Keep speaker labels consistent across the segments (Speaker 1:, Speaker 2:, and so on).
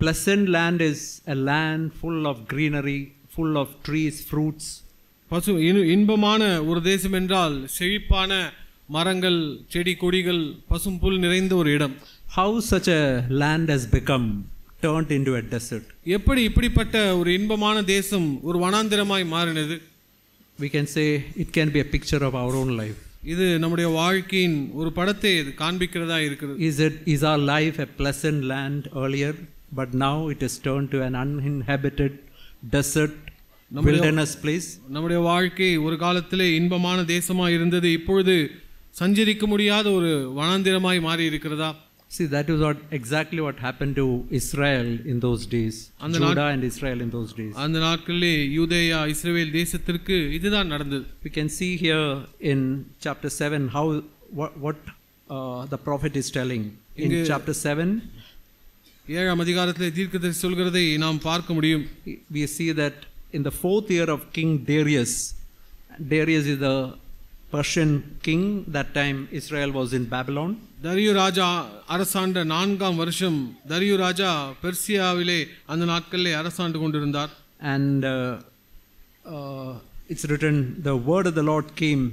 Speaker 1: pleasant land is a land full of greenery, full of trees, fruits.
Speaker 2: இன்பமான ஒரு தேசம் என்றால் செழிப்பான மரங்கள், செடி கொடிகள், பசும்புல் நிறைந்த ஒரு இடம்.
Speaker 1: How such a land has become turned into a desert?
Speaker 2: எப்படி இப்படிப்பட்ட ஒரு இன்பமான தேசம் ஒரு வனாந்திரமாய் மாறினது?
Speaker 1: We can say it can be a picture of our own life.
Speaker 2: இது நம்முடைய வாழ்க்கையின் ஒரு படத்தை காண்பிக்கிறதா இருக்கிறது.
Speaker 1: Is our life a pleasant land earlier, but now it is turned to an uninhabited desert, wilderness place?
Speaker 2: நம்முடைய வாழ்க்கை ஒரு காலத்திலே இன்பமான தேசமாய் இருந்தது, இப்பொழுது சஞ்சரிக்க முடியாத ஒரு வனாந்திரமாய் மாறி இருக்கிறதா?
Speaker 1: See, that is exactly what happened to Israel in those days. Judah and Israel in those days.
Speaker 2: அந்த நாட்களிலே யூதேயா இஸ்ரவேல் தேசத்திற்கு இதுதான் நடந்தது.
Speaker 1: We can see here in chapter 7 how what the prophet is telling. In chapter 7,
Speaker 2: 7ஆம் அதிகாரத்திலே தீர்க்கதரிசி சொல்கிறதை நாம் பார்க்க முடியும்.
Speaker 1: We see that in the 4th year of King Darius is the Persian king. That time Israel was in Babylon.
Speaker 2: தரியு ராஜா அரசாண்ட 4ஆம் வருஷம் தரியு ராஜா பெர்சியாவிலே அந்த நாட்களிலே அரசாண்டு கொண்டிருந்தார்.
Speaker 1: And it's written, the word of the Lord came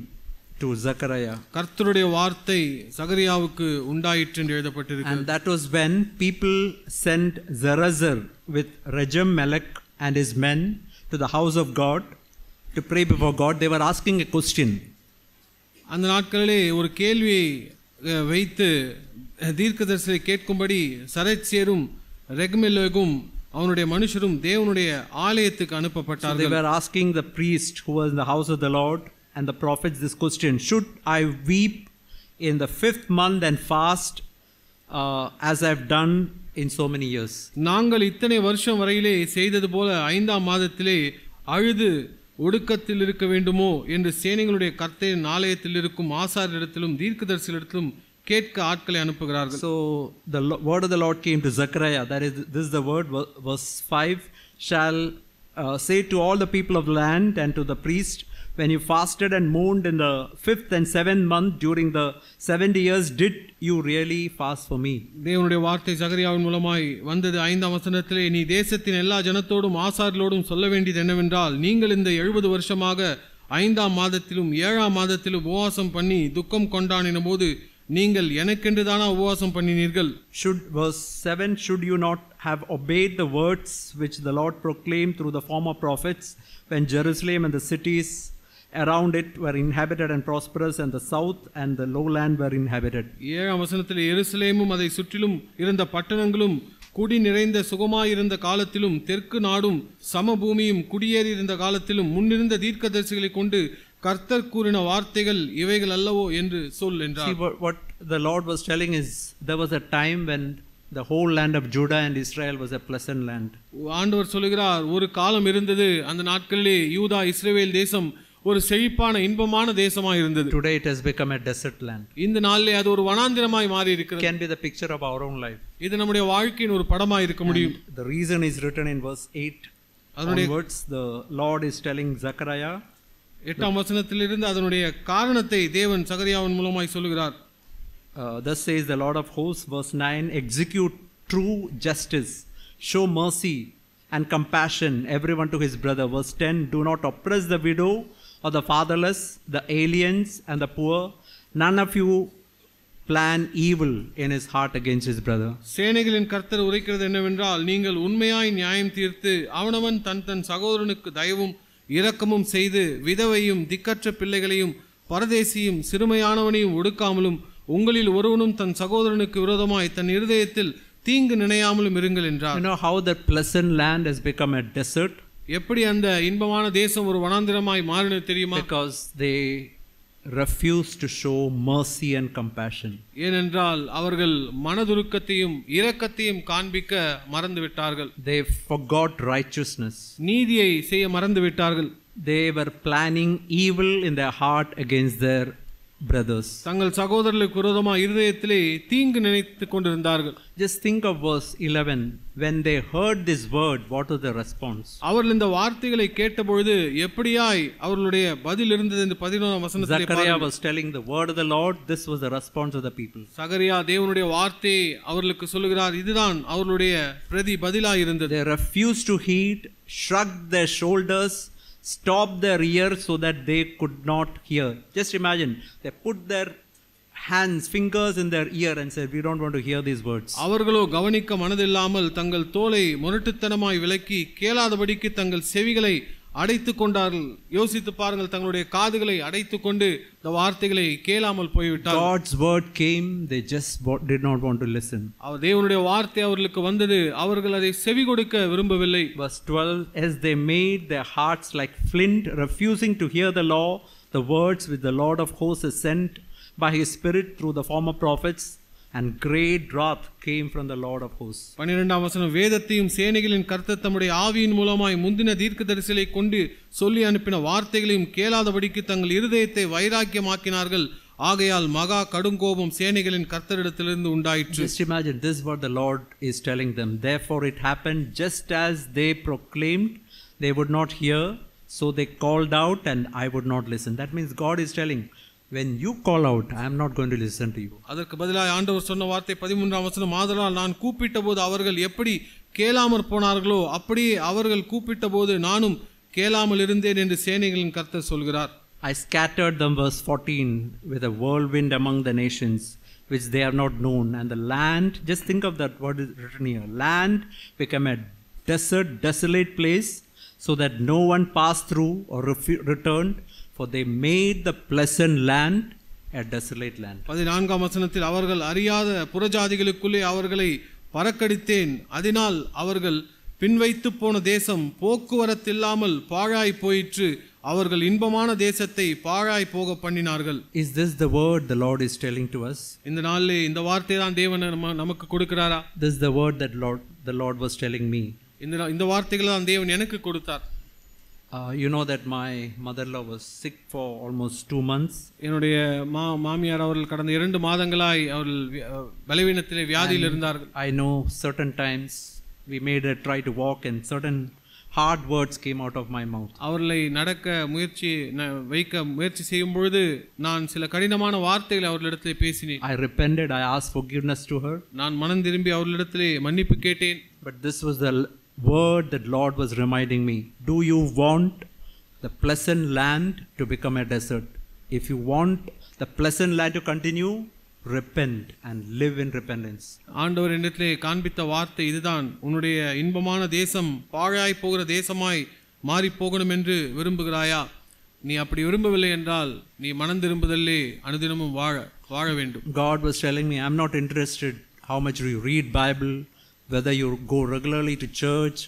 Speaker 1: to Zechariah.
Speaker 2: கர்த்தருடைய வார்த்தை சகரியாவுக்கு உண்டாயிற்று என்று எழுதப்பட்டிருக்கிறது.
Speaker 1: And that was when people sent Zerezer with Regem-melech and his men to the house of God to pray before God. They were asking a question.
Speaker 2: அந்த நாட்களிலே ஒரு கேள்வியை வைத்து தீர்க்கதரிசியை கேட்கும்படி சரேத்சேரும் ரெகமெலேகும் அவனுடைய மனுஷரும் தேவனுடைய ஆலயத்துக்கு அனுப்பப்பட்டார்கள்.
Speaker 1: They were asking the priest who was in the house of the Lord and the prophets this question: should I weep in the 5th month and fast as I have done in so many years?
Speaker 2: நாங்கள் இத்தனை வருஷம் வரையிலே செய்தது போல 5ஆம் மாதத்திலே அழுது ஒடுக்கத்தில் இருக்க வேண்டுமோ என்று சேனைகளுடைய கர்த்தரின் ஆலயத்தில் இருக்கும் ஆசாரியரிடத்திலும் தீர்க்கதரிசிகளிடத்திலும் கேட்க ஆட்களை அனுப்புகிறார்கள்.
Speaker 1: So the word of the Lord came to Zechariah. This is the word, verse 5, shall say to all the people of the land and to the priest, when you fasted and mourned in the 5th and 7th month during the 70 years, did you really fast for me?
Speaker 2: தேவனுடைய வார்த்தை சகரியாவின் மூலமாய் வந்தது. 5ஆம் வசனத்திலே, நீ தேசத்தின் எல்லா ஜனத்தோடும் ஆசாரியர்களோடும் சொல்ல வேண்டியது என்னவென்றால், நீங்கள் இந்த 70 வருஷமாக 5ஆம் மாதத்திலும் 7ஆம் மாதத்திலும் உபவாசம் பண்ணி துக்கம் கொண்டாடின போது நீங்கள் எனக்கென்று தானா உபவாசம் பண்ணினீர்கள்?
Speaker 1: Verse 7, should you not have obeyed the words which the Lord proclaimed through the former prophets when Jerusalem and the cities around it were inhabited and prosperous, and the south and the lowland were inhabited? 7ஆம்
Speaker 2: வசனத்தில், எருசலேமும் அதை சுற்றிலும் இருந்த பட்டணங்களும் குடி நிறைந்த சுகமாயிருந்த காலத்திலும் தெற்கு நாடும் சமபூமியும் குடியேறி இருந்த காலத்திலும் முன்னிருந்த தீர்க்கதரிசிகளை கொண்டு கர்த்தர் கூறின வார்த்தைகள் இவைகள் அல்லவோ என்று சொல் என்றார்.
Speaker 1: See, what the Lord was telling is, there was a time when the whole land of Judah and Israel was a pleasant land.
Speaker 2: ஆண்டவர் சொல்கிறார், ஒரு காலம் இருந்தது, அந்த நாட்களிலே யூதா இஸ்ரவேல் தேசம் ஒரு செழிப்பான இன்பமான தேசமாய் இருந்தது.
Speaker 1: Today it has become a desert land.
Speaker 2: இந்த நாளிலே அது ஒரு வனாந்திரமாய் மாறி இருக்கிறது.
Speaker 1: Can be the picture of our own life.
Speaker 2: இது நம்முடைய வாழ்க்கையின் ஒரு படமாய் இருக்க முடியும்.
Speaker 1: The reason is written in verse 8 onwards. The Lord is telling Zechariah,
Speaker 2: 8ஆம் வசனத்திலிருந்து அதனுடைய காரணத்தை தேவன் சகரியாவின் மூலமாய் சொல்கிறார்.
Speaker 1: Thus says the Lord of hosts, verse 9, execute true justice, show mercy and compassion everyone to his brother. Verse 10, do not oppress the widow or the fatherless, the aliens and the poor. None of you plan evil in his heart against his brother.
Speaker 2: சேனைகளின் கர்த்தர் உரைக்கிறது என்னவென்றால், நீங்கள் உண்மையாய் நியாயம் தீர்த்து அவனவன் தன் சகோதரனுக்கு தயவும் இரக்கமும் செய்து விதவையும் திக்கற்ற பிள்ளைகளையும் பரதேசியும் சிறுமையானவனையும் ஒடுக்காமலும் உங்களில் ஒருவனும் தன் சகோதரனுக்கு விரோதமாய் தன் இருதயத்தில் தீங்கு நினையாமலும் இருங்கள் என்றார்.
Speaker 1: You know how that pleasant land has become a desert?
Speaker 2: எப்படி அந்த இன்பமான தேசம் ஒரு வனாந்திரமாய் மாறினது தெரியுமா?
Speaker 1: Because they refused to show mercy and compassion.
Speaker 2: ஏனென்றால் அவர்கள் மனதுருக்கத்தையும் இரக்கத்தையும் காண்பிக்க மறந்து விட்டார்கள்.
Speaker 1: They forgot righteousness.
Speaker 2: நீதியை செய்ய மறந்து விட்டார்கள்.
Speaker 1: They were planning evil in their heart against their brothers.
Speaker 2: தங்கள் சகோதரர்களுக்கு விரோதமாக இருதயத்திலே தீங்கு நினைத்துக் கொண்டிருந்தார்கள்.
Speaker 1: Just think of verse 11. When they heard this word, what was the response?
Speaker 2: அவர்கள் இந்த வார்த்தைகளை கேட்டபொழுது எப்படியாய் அவர்களுடைய பதில் இருந்தது என்று 11ஆம் வசனத்திலே
Speaker 1: Zechariah was telling the word of the Lord. This was the response of the people.
Speaker 2: சகரியா தேவனுடைய வார்த்தையை அவர்களுக்கு சொல்லுகிறார். இதுதான் அவர்களுடைய பதிலாய் இருந்தது.
Speaker 1: They refused to heed, shrugged their shoulders, stopped their ears so that they could not hear. Just imagine, they put their fingers in their ear and said, we don't want to hear these words.
Speaker 2: அவர்களோ கவனிக்க மனதில்லாமல் தங்கள் தோலை முரட்டுத்தனமாய் விலக்கி கேளாதபடிக்கு தங்கள் செவிகளை அடைத்துக் கொண்டார்கள். யோசித்து பாருங்கள், தங்களுடைய காதுகளை அடைத்துக் கொண்டு இந்த வார்த்தைகளை கேளாமல் போய்விட்டார்கள்.
Speaker 1: God's word came, they just did not want to listen.
Speaker 2: தேவனுடைய வார்த்தை அவர்களுக்கு வந்தது, அவர்கள் அதை செவி கொடுக்க விரும்பவில்லை.
Speaker 1: Verse 12, as they made their hearts like flint, refusing to hear the law, the words which the Lord of hosts has sent by his spirit through the former prophets, and great wrath came from the Lord of hosts.
Speaker 2: 12ஆம் வசனம், வேதத்தையும் சேனைகளின் கர்த்தர் தம்முடைய ஆவியின் மூலமாய் முந்தின தீர்க்கதரிசிகளை கொண்டு சொல்லி அனுப்பின வார்த்தைகளையும் கேளாதபடிக்கு தங்கள் இருதயத்தை வைராக்கியமாக்கினார்கள். ஆகையால் மகா கடுங்கோபம் சேனைகளின் கர்த்தரிடத்திலிருந்து உண்டாயிற்று.
Speaker 1: Just imagine, this is what the Lord is telling them. Therefore it happened just as they proclaimed, they would not hear, so they called out and I would not listen. That means God is telling, when you call out, I am not going to listen to you.
Speaker 2: அதற்கு பதிலாக ஆண்டவர் சொன்ன வார்த்தை 13ஆம் வசனம், ஆதலால் நான் கூப்பிட்டபோது அவர்கள் எப்படி கேளாமற் போனார்களோ அப்படியே அவர்கள் கூப்பிட்டபோது நானும் கேளாமல் இருந்தேன் என்று சேனைகளின் கர்த்தர் சொல்கிறார்.
Speaker 1: I scattered them, verse 14, with a whirlwind among the nations which they have not known, and the land, just think of that word is written here, land became a desert, desolate place, so that no one passed through or returned, for they made the pleasant land a desolate land.
Speaker 2: 14ஆம் வசனத்தில், அவர்கள் அறியாத புறஜாதிகளுக்குள்ளே அவர்களை பறக்கடித்தேன், அதனால் அவர்கள் பின்வைத்து போன தேசம் போக்குவரத்தில்லாமல் பாழாய் போயிற்று, அவர்கள் இன்பமான தேசத்தை பாழாய் போக பண்ணினார்கள்.
Speaker 1: Is this the word the Lord is telling to us?
Speaker 2: இந்த நாளிலே இந்த வார்த்தை தான் தேவன் நமக்கு கொடுக்கிறாரா?
Speaker 1: This is the word that the Lord was telling me.
Speaker 2: இந்த வார்த்தைகளை தான் தேவன் எனக்கு கொடுத்தார்.
Speaker 1: You know that my mother-in-law was sick for almost 2 months.
Speaker 2: என்னுடைய மாமியார் அவர்கள் கடந்த 2 மாதங்களாய் அவர்கள் பலவீனத்திலே வியாதியில் இருந்தார்கள்.
Speaker 1: I know certain times we made her try to walk and certain hard words came out of my mouth.
Speaker 2: அவர்களை நடக்க முயற்சி செய்யும் பொழுது நான் சில கடினமான வார்த்தைகளை அவர்களிடத்திலே பேசினேன்.
Speaker 1: I repented, I asked forgiveness to her.
Speaker 2: நான் மனம் திரும்பி அவர்களிடத்திலே மன்னிப்பு கேட்டேன்.
Speaker 1: But this was the word that Lord was reminding me. Do you want the pleasant land to become a desert? If you want the pleasant land to continue, repent and live in repentance.
Speaker 2: ஆண்டவர் என்னிடத்திலே காண்பித்த வார்த்தை இதுதான், உன்னுடைய இன்பமான தேசம் பாழாய் போகிற தேசமாய் மாறி போகணும் என்று விரும்புகிறாயா? நீ அப்படி விரும்பவில்லை என்றால் நீ மனம் திரும்புதல்லே அனுதினமும் வாழ வேண்டும்.
Speaker 1: God was telling me, I'm not interested how much you read Bible, whether you go regularly to church,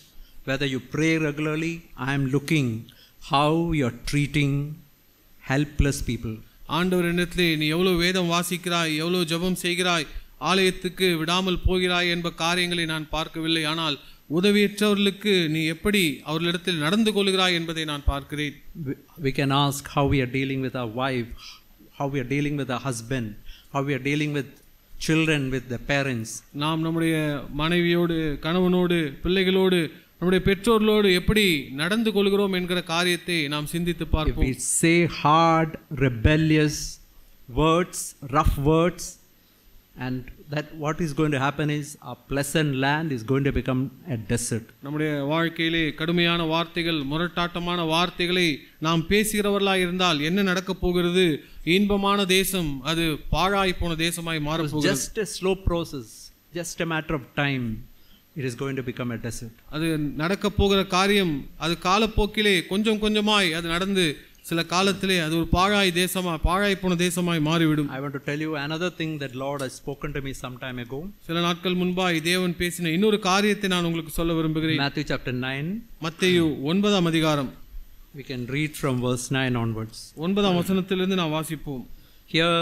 Speaker 1: whether you pray regularly. I am looking how you are treating helpless people.
Speaker 2: ஆண்டவர் என்னிடத்திலே நீ எவ்வளவு வேதம் வாசிக்கிறாய், எவ்வளவு ஜெபம் செய்கிறாய், ஆலயத்துக்கு விடாமல் போகிறாய் என்ப காரியங்களை நான் பார்க்கவில்லை, ஆனால் உதவியற்றவர்களுக்கு நீ எப்படி அவர்களிடத்தில் நடந்து கொள்கிறாய் என்பதை நான் பார்க்கிறேன்.
Speaker 1: We can ask how we are dealing with our wife, how we are dealing with our husband, how we are dealing with children, with the parents. நாம் நம்முடைய மனைவியோடு, கணவனோடு, பிள்ளைகளோடு, நம்முடைய பெற்றோர்களோடு எப்படி நடந்து கொள்கிறோம் என்கிற காரியத்தை நாம் சிந்தித்து பார்ப்போம். We say hard, rebellious words, rough words, and that what is going to happen is our pleasant land is going to become a desert. நம்முடைய
Speaker 2: வாழ்க்கையிலே கடுமையான வார்த்தைகள், முரட்டாட்டமான வார்த்தைகளை நாம் பேசுகிறவர்களாக இருந்தால் என்ன நடக்க போகிறது? இன்பமான தேசம் அது பாழாய் போன தேசமாய் மாற போகிறது.
Speaker 1: Just a slow process, just a matter of time, it is going to become a desert.
Speaker 2: அது நடக்க போகிற காரியம் அது காலப்போக்கிலே கொஞ்சம் கொஞ்சமாய் அது நடந்து சில காலத்திலே அது ஒரு பாழாய் போன தேசமாய் மாறிவிடும்.
Speaker 1: I want to tell you another thing that Lord has spoken to me some time ago.
Speaker 2: சில நாட்கள் முன்பாய் தேவன் பேசின இன்னொரு காரியத்தை நான் உங்களுக்கு சொல்ல விரும்புகிறேன்.
Speaker 1: Matthew chapter 9.
Speaker 2: மத்தேயு 9ஆம் அதிகாரம்.
Speaker 1: We can read from verse 9 onwards.
Speaker 2: 9ஆம் வசனத்திலிருந்து நாம் வாசிப்போம்.
Speaker 1: Here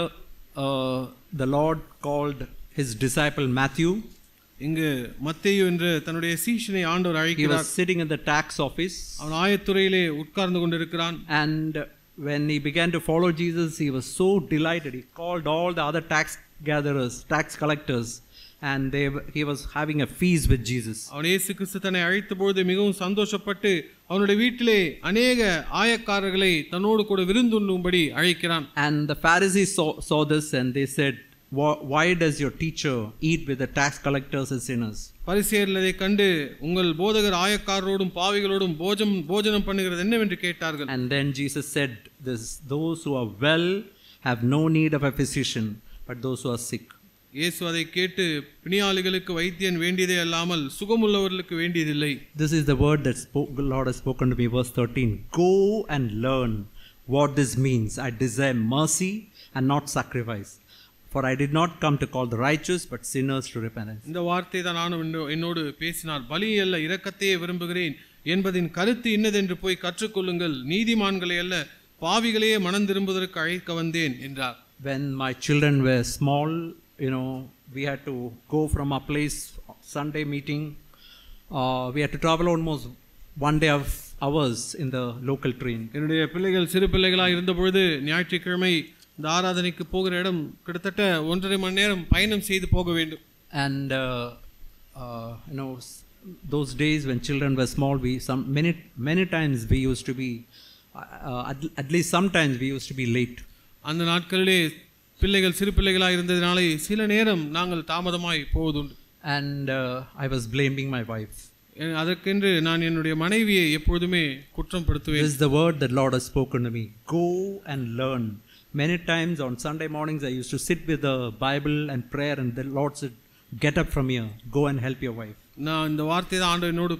Speaker 1: the Lord called his disciple Matthew.
Speaker 2: இங்கு மத்தேயு என்ற தன்னுடைய சீஷனை ஆண்டவர் அழைக்கிறார்.
Speaker 1: He was sitting in the tax office.
Speaker 2: அவன் ஆயத்துறையிலே உட்கார்ந்து கொண்டிருக்கிறான்.
Speaker 1: And when he began to follow Jesus, he was so delighted. He called all the other tax gatherers, tax collectors, and he was having a feast with Jesus.
Speaker 2: அவன் இயேசு கிறிஸ்து தன்னை அழைத்தபோது மிகவும் சந்தோஷப்பட்டு அவனுடைய வீட்டிலே அநேக ஆயக்காரர்களை தன்னோடு கூட விருந்துண்ணும்படி அழைக்கிறான்.
Speaker 1: And the Pharisees saw this, and they said, why does your teacher eat with the tax collectors and sinners?
Speaker 2: பரிசேயர்கள் இதை கண்டு உங்கள் போதகர் ஆயக்காரரோடும் பாவிகளோடும் போஜனம் பண்ணுகிறது என்னவென்று கேட்டார்கள்.
Speaker 1: And then Jesus said this, those who are well have no need of a physician, but those who are sick.
Speaker 2: இயேசு அதை கேட்டு பிணியாளிகளுக்கு வைத்தியன் வேண்டியதே அல்லாமல் சுகமுள்ளவர்களுக்கு வேண்டியதில்லை.
Speaker 1: This is the word that Lord has spoken to me, verse 13. Go and learn what this means. I desire mercy and not sacrifice. For I did not come to call the righteous, but sinners to repentance.
Speaker 2: இந்த வார்த்தை தான் நான் என்னோடு பேசினார். பலி அல்ல இரக்கத்தையே விரும்புகிறேன் என்பதின் கருத்து இன்னதென்று போய் கற்றுக்கொள்ளுங்கள். நீதிமான்களை அல்ல பாவிகளையே மனம் திரும்புவதற்கு அழைக்க வந்தேன் என்றார்.
Speaker 1: When my children were small, we had to go from our place, Sunday meeting. We had to travel almost one day of hours in the local train.
Speaker 2: என்னுடைய பிள்ளைகள் சிறு பிள்ளைகளாக இருந்தபொழுது ஞாயிற்றுக்கிழமை இந்த ஆராதனைக்கு போகிற இடம் கிட்டத்தட்ட 1.5 மணி நேரம் பயணம் செய்து போக வேண்டும்.
Speaker 1: And those days when children were small, many times we used to be at least sometimes we used to be late.
Speaker 2: அந்த நாட்களிலே பிள்ளைகள் சிறு பிள்ளைகளாக இருந்ததினாலே சில நேரம் நாங்கள் தாமதமாய் போவதுண்டு.
Speaker 1: And I was blaming my wife.
Speaker 2: அதற்கென்று நான் என்னுடைய மனைவியை எப்பொழுதுமே குற்றம் படுத்துவேன்.
Speaker 1: This is the word that Lord has spoken to me. Go and learn. Many times on Sunday mornings I used to sit with the Bible and prayer, and the Lord said, get up from here, go and help your wife.
Speaker 2: நான் இந்த வார்த்தை தான் ஆண்டவர் என்னோடு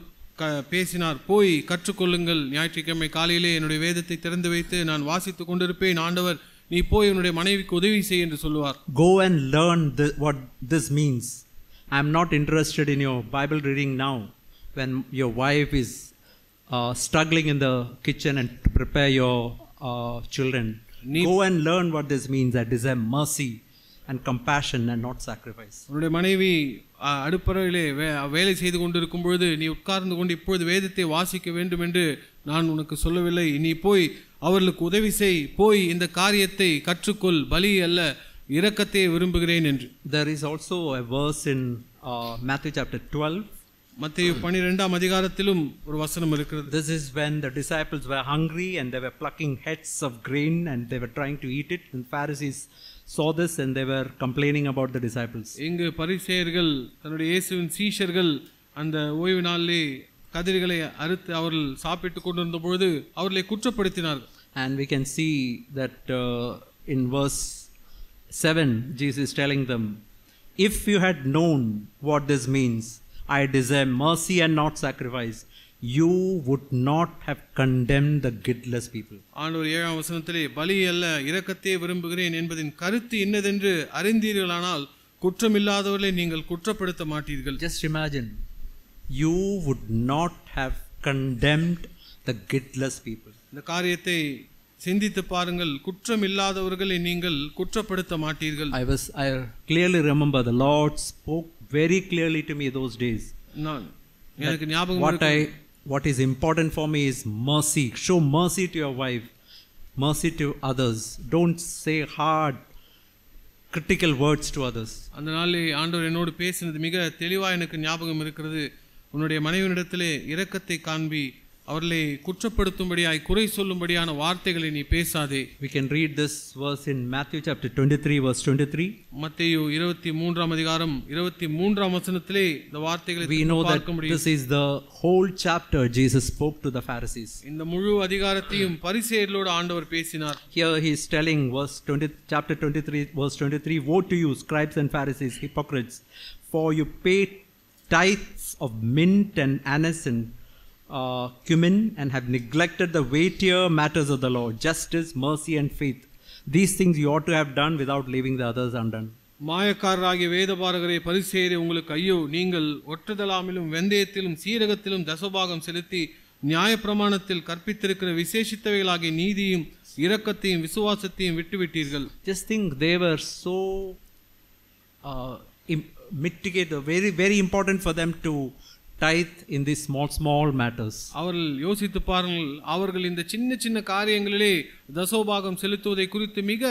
Speaker 2: பேசினார். போய் கற்றுக்கொள்ளுங்கள். ஞாயிற்றுக்கிழமை காலையிலே என்னுடைய வேதத்தை திறந்து வைத்து நான் வாசித்துக் கொண்டிருப்பேன். ஆண்டவர் நீ போய் உன்னுடைய மனைவிக்கு உதவி செய் என்று சொல்லுவார்.
Speaker 1: Go and learn what this means. I am not interested in your Bible reading now when your wife is struggling in the kitchen and to prepare your children. Go and learn what this means. I desire mercy and compassion and not sacrifice.
Speaker 2: உன்னுடைய மனைவி அடுப்பறையிலே வேலை செய்து கொண்டிருக்கும் பொழுது நீ உட்கார்ந்து கொண்டு இப்பொழுது வேதத்தை வாசிக்க வேண்டும் என்று நான் உனக்கு சொல்லவில்லை. நீ போய் அவர்களுக்கு உதவி செய். போய் இந்த காரியத்தை கற்றுக்கொள். பலி அல்ல இரக்கத்தை விரும்புகிறேன் என்று.
Speaker 1: There is also a verse in Matthew chapter 12.
Speaker 2: மத்தேயு 12ஆம் அதிகாரத்திலும் ஒரு வசனம் இருக்கிறது.
Speaker 1: This is when the disciples were hungry and they were plucking heads of grain and they were trying to eat it, and Pharisees saw this and they were complaining about the disciples.
Speaker 2: இங்கு பரிசேயர்கள் தன்னுடைய இயேசுவின் சீஷர்கள் அந்த ஓய்வு நாளிலே கதிர்களை அறுத்து அவர்கள் சாப்பிட்டுக் கொண்டிருந்த பொழுது அவர்களை குற்றப்படுத்தினார்கள்.
Speaker 1: And we can see that in verse 7 Jesus is telling them, if you had known what this means, I desire mercy and not sacrifice, you would not have condemned the guiltless people.
Speaker 2: ஆண்டவர் 7ஆம் வசனத்திலே பலி அல்ல இரக்கத்தை விரும்புகிறேன் என்பதின் கருத்து இன்னதென்று அறிந்தீர்களானால் குற்றமில்லாதவர்களை நீங்கள் குற்றப்படுத்த மாட்டீர்கள்.
Speaker 1: Just imagine, you would not have condemned the guiltless people.
Speaker 2: இந்த காரியத்தை சிந்தித்து பாருங்கள். குற்றமில்லாதவர்களை நீங்கள் குற்றப்படுத்த மாட்டீர்கள்.
Speaker 1: I clearly remember the Lord spoke very clearly to me those days.
Speaker 2: எனக்கு ஞாபகம்
Speaker 1: what is important for me is mercy. Show mercy to your wife, mercy to others. Don't say hard critical words to others.
Speaker 2: அந்த நாளிலே ஆண்டவர் என்னோடு பேசினது மிக தெளிவாக எனக்கு ஞாபகம் இருக்கிறது. உன்னுடைய மனைவியிடத்திலே இரக்கத்தை காண்பி, அவர்களை குற்றப்படுத்தும்படியாய் குறை சொல்லும்படியான வார்த்தைகளை நீ பேசாதே.
Speaker 1: We can read this verse in Matthew chapter 23 verse 23.
Speaker 2: மத்தேயு 23ஆம் அதிகாரம் 23ஆம் வசனத்திலே இந்த வார்த்தைகளை பார்க்க முடியும்.
Speaker 1: This is the whole chapter Jesus spoke to the Pharisees.
Speaker 2: இந்த முழு அதிகாரத்தையும் பரிசேயர்களோடு ஆண்டவர் பேசினார்.
Speaker 1: Here he is telling chapter 23 verse 23, woe to you scribes and Pharisees, hypocrites, for you pay tithes of mint and anise and cumin and have neglected the weightier matters of the law, justice, mercy and faith. These things you ought to have done without leaving the others undone.
Speaker 2: மாயக்காரராகிய வேதபாரகரே பரிசேயரே உங்களுக்கு ஐயோ, நீங்கள் ஒற்றுதலாமிலும் வெந்தயத்திலும் சீரகத்திலும் தசபாகம் செலுத்தி நியாயப்பிரமாணத்தில் கற்பித்திருக்கிற விசேஷித்தவைகளாகிய நீதியும் இரக்கத்தையும் விசுவாசத்தையும் விட்டுவிட்டீர்கள்.
Speaker 1: Just think, they were so mitigate, very very important for them to tithe in these small matters.
Speaker 2: அவர்கள் யோசித்து பாருங்கள், அவர்கள் இந்த சின்ன சின்ன காரியங்களிலே தசோபாகம் செலுத்துவதை குறித்து மிக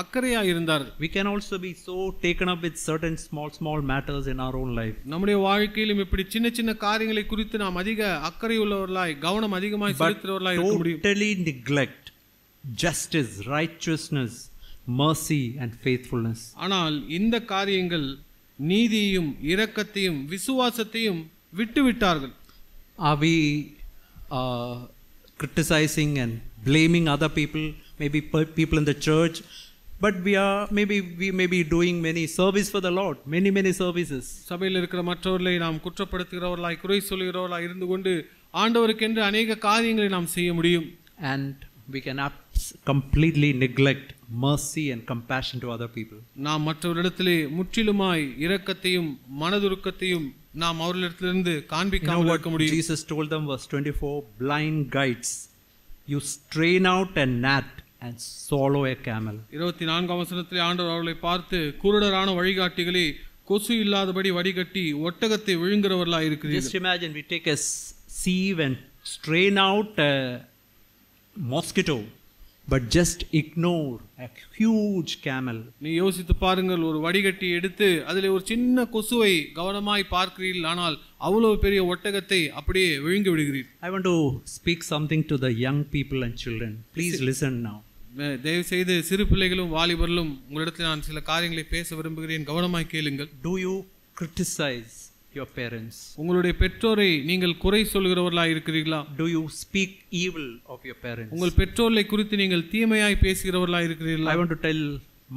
Speaker 2: அக்கறையாக இருந்தார்கள்.
Speaker 1: We can also be so taken up with certain small matters in our own life.
Speaker 2: நம்முடைய வாழ்க்கையிலும் இப்படி சின்ன சின்ன காரியங்களை குறித்து நாம் அதிக அக்கறை உள்ளவர்களாய், கவனம் அதிகமாய் செலுத்துறவர்களாய் இருக்க முடியும்.
Speaker 1: Totally neglect justice, righteousness, mercy and faithfulness.
Speaker 2: ஆனால் இந்த காரியங்கள் நீதியையும் இரக்கத்தையும் விசுவாசத்தையும் விட்டுவிட்டார்கள்.
Speaker 1: Are we criticizing and blaming other people, maybe people in the church, but we may be doing many service for the Lord, many services.
Speaker 2: சபையில் இருக்கிற மற்றவர்களை நாம் குற்றப்படுத்துகிறவர்களாய், குறை சொல்கிறவர்களாய் இருந்து கொண்டு ஆண்டவருக்கென்று அநேக காரியங்களை நாம் செய்ய முடியும்.
Speaker 1: And we can completely neglect mercy and compassion to other people.
Speaker 2: நாம் மற்றவர்களிடத்திலே முற்றிலுமாய் இரக்கத்தையும் மனதுருக்கத்தையும் நாம் அவர்களிடத்திலிருந்து காண்பிக்காமல் இருக்க முடியும்.
Speaker 1: Jesus told them, verse 24, blind guides, you strain out a gnat and swallow a camel.
Speaker 2: 24ஆம் வசனத்திலே ஆண்டவர் அவர்களை பார்த்து, குருடரான வழிகாட்டிகளே, கொசு இல்லாதபடி வடிகட்டி ஒட்டகத்தை விழுங்குறவர்களாய் இருக்கிறீர்கள்.
Speaker 1: Just imagine, we take a sieve and strain out a mosquito, but just ignore a huge camel.
Speaker 2: நீ யோசித்து பாருங்கள், ஒரு வடிகட்டி எடுத்து அதிலே ஒரு சின்ன கொசுவை கவனமாய் பார்க்கிறீர்கள், ஆனால் அவ்வளவு பெரிய ஒட்டகத்தை அப்படியே விழுங்கி விடுகிறீர்கள்.
Speaker 1: I want to speak something to the young people and children. Please listen now.
Speaker 2: தயவு செய்து சிறு பிள்ளைகளும் வாலிபர்களும் உங்களிடத்தில் நான் சில காரியங்களை பேச விரும்புகிறேன், கவனமாய் கேளுங்கள்.
Speaker 1: Do you criticize your parents?
Speaker 2: உங்களுடைய பெற்றோரை நீங்கள் குறை சொல்கிறவர்களாய் இருக்கிறீர்களா?
Speaker 1: Do you speak evil of your parents?
Speaker 2: உங்கள் பெற்றோரை குறித்து நீங்கள் தீமையாய் பேசுகிறவர்களாய் இருக்கிறீர்களா?
Speaker 1: I want to tell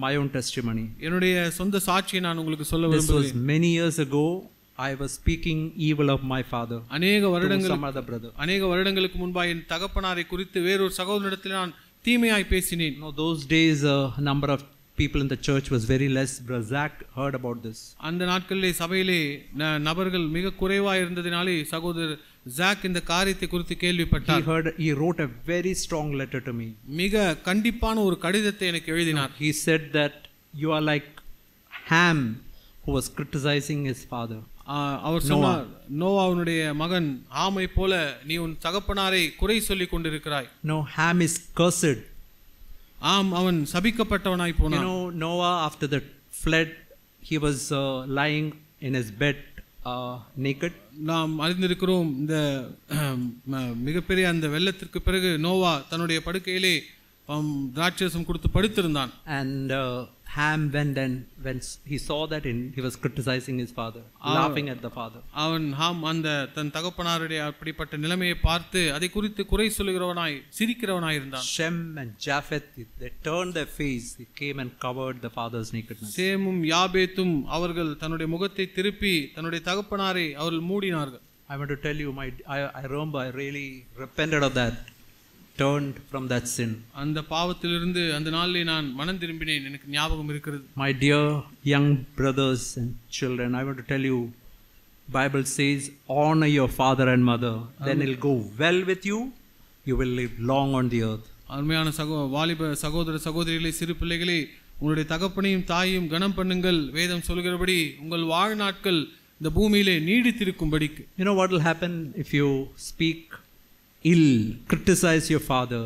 Speaker 1: my own testimony.
Speaker 2: என்னுடைய சொந்த சாட்சியை நான் உங்களுக்கு சொல்ல விரும்புகிறேன்.
Speaker 1: This was many years ago. I was speaking evil of my father.
Speaker 2: அநேக வருடங்களுக்கு முன்பாக என் தகப்பனாரை குறித்து வேறொரு சகோதரனிடத்தில் நான் தீமையாய் பேசினேன்.
Speaker 1: No, those days number of people in the church was very less. Brother Zach heard about this.
Speaker 2: அந்த நாட்களிலே சபையிலே நபர்கள் மிக குறைவாக இருந்ததினாலே சகோதரர் ஜாக் இந்த காரியத்தை குறித்து கேள்விப்பட்டார்.
Speaker 1: He wrote a very strong letter to me.
Speaker 2: மிக கண்டிப்பான ஒரு கடிதத்தை எனக்கு எழுதினார்.
Speaker 1: He said that you are like Ham who was criticizing his father.
Speaker 2: அவர் சொன்னார், நோவாவுடைய மகன் ஆமை போல நீ உன் தகப்பனாரை குறை சொல்லிக் கொண்டிருக்கிறாய்.
Speaker 1: No, Ham is cursed.
Speaker 2: ஆம், அவன் சபிக்கப்பட்டவனாய் போனான்.
Speaker 1: You know, Noah after the flood, he was lying in his bed naked.
Speaker 2: நாம் அறிந்திருக்கிறோம், இந்த மிகப்பெரிய அந்த வெள்ளத்திற்கு பிறகு நோவா தன்னுடைய படுக்கையிலே திராட்சரசம் கொடுத்து படுத்திருந்தான்.
Speaker 1: And Ham went and when he saw that he was criticizing his father, laughing at the father.
Speaker 2: ஹாம் அந்த தன் தகப்பனாருடைய அப்படிப்பட்ட நிலைமையை பார்த்து அதை குறித்து குறை சொல்லுகிறவனாய் சிரிக்கிறவனாய் இருந்தான்.
Speaker 1: Shem and Japheth, they turned their face, they came and covered the father's nakedness.
Speaker 2: சேமும் யாபேத்தும் அவர்கள் தன்னுடைய முகத்தை திருப்பி தன்னுடைய தகப்பனாரை அவர்கள் மூடினார்கள்.
Speaker 1: I want to tell you, I remember I really repented of that, turned from that sin.
Speaker 2: அந்த பாவத்திலிருந்து அந்த நாளிலே நான் மனம் திரும்பினேன், எனக்கு ஞாபகம் இருக்கிறது.
Speaker 1: My dear young brothers and children, I want to tell you, Bible says honor your father and mother, then it'll go well with you, you will live long on the earth.
Speaker 2: அருமையான வாலிப சகோதர சகோதரிகளே, சிறு பிள்ளைகளே, உங்களுடைய தகப்பனையும் தாயையும் கனம் பண்ணுங்கள். வேதம் சொல்கிறபடி உங்கள் வாழ்நாட்கள் இந்த பூமியிலே நீடித்திருக்கும்படிக்கு.
Speaker 1: You know what will happen if you speak ill, criticize your father?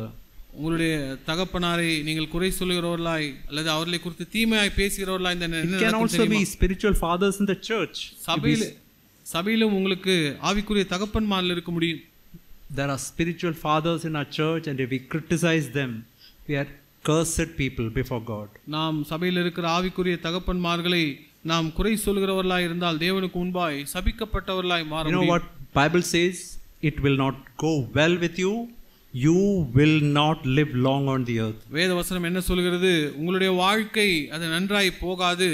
Speaker 2: உங்களுடைய தகப்பனாரை நீங்கள் குறை சொல்கிறவர்களாய் அல்லது அவர்களை குறித்து தீமையாய் பேசுகிறவர்களாய் இந்த
Speaker 1: It can also be spiritual fathers in the church.
Speaker 2: சபையிலும் உங்களுக்கு ஆவிக்குரிய தகப்பன்மார்கள் இருக்க முடியும்.
Speaker 1: There are spiritual fathers in our church, and if we criticize them, we are cursed people before God.
Speaker 2: நாம் சபையில் இருக்கிற ஆவிக்குரிய தகப்பன்மார்களை நாம் குறை சொல்கிறவர்களாய் இருந்தால் தேவனுக்கு முன்பாய் சபிக்கப்பட்டவர்களாய் மாற முடியும்.
Speaker 1: You know what Bible says? It will not go well with you. You will not live long on the earth.
Speaker 2: வேத வசனம் என்ன சொல்கிறது? உங்களுடைய வாழ்க்கை அது நன்றாய் போகாது,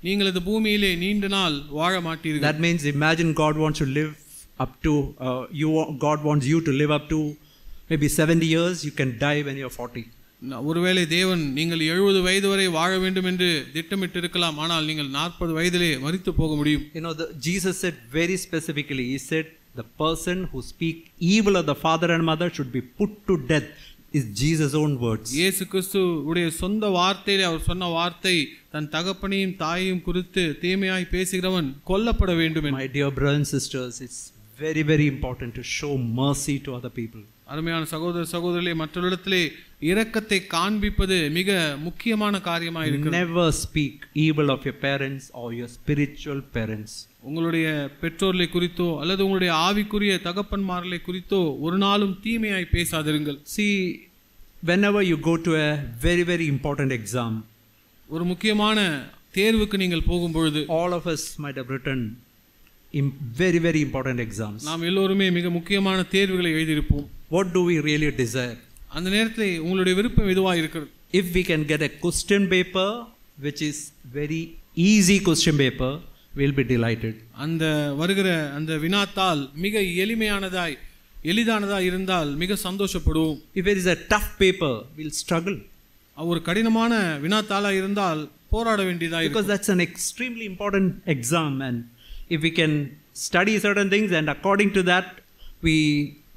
Speaker 2: நீங்கள் இந்த பூமியிலே நீண்ட நாள் வாழ மாட்டீர்கள்.
Speaker 1: That means imagine God wants to live up to God wants you to live up to maybe 70 years. You can die when you are 40.
Speaker 2: ஒருவேளை தேவன் நீங்கள் 70 வயது வரை வாழ வேண்டும் என்று திட்டமிட்டு இருக்கலாம், ஆனால் நீங்கள் 40 வயதிலே மரித்து போக முடியும்.
Speaker 1: You know, Jesus said very specifically, he said the person who speak evil of the father and mother should be put to death. Is Jesus' own words.
Speaker 2: இயேசு கிறிஸ்து உடைய சொந்த வார்த்தையிலே அவர் சொன்ன வார்த்தை, தன் தகப்பனையும் தாயையும் குறித்து தீமையாய் பேசுகிறவன் கொல்லப்பட வேண்டும்.
Speaker 1: My dear brothers and sisters, it's very, very important to show mercy to other people.
Speaker 2: அருமையான சகோதர சகோதரிகளே, மற்றவரிடத்திலே இரக்கத்தை காண்பிப்பது மிக முக்கியமான காரியமாக இருக்கிறது.
Speaker 1: Never speak evil of your parents or your spiritual parents.
Speaker 2: உங்களுடைய பெற்றோர்களை குறித்தோ அல்லது உங்களுடைய ஆவிக்குரிய தகப்பன்மார்களை குறித்தோ ஒரு நாளும் தீமையாய் பேசாதிருங்கள்.
Speaker 1: See, whenever you go to a very, very important exam,
Speaker 2: ஒரு முக்கியமான தேர்வுக்கு நீங்கள் போகும் பொழுது,
Speaker 1: all of us might have written very, very important exams.
Speaker 2: நாம் எல்லோருமே மிக முக்கியமான தேர்வுகளை எழுதியிருப்போம்.
Speaker 1: What do we really desire?
Speaker 2: அந்த நேரத்தில் உங்களுடைய விருப்பம் எதுவாக இருக்கிறது?
Speaker 1: If we can get a question paper which is very easy question paper, we'll be delighted.
Speaker 2: அந்த வருகிற அந்த வினாத்தாள் மிக எளிதானதாய் இருந்தால் மிக சந்தோஷப்படுவோம்.
Speaker 1: If it is a tough paper, we'll struggle.
Speaker 2: ஒரு கடினமான வினாத்தாளாக இருந்தால் போராட வேண்டியதாக இருக்கும்.
Speaker 1: Because that's an extremely important exam, and if we can study certain things and according to that we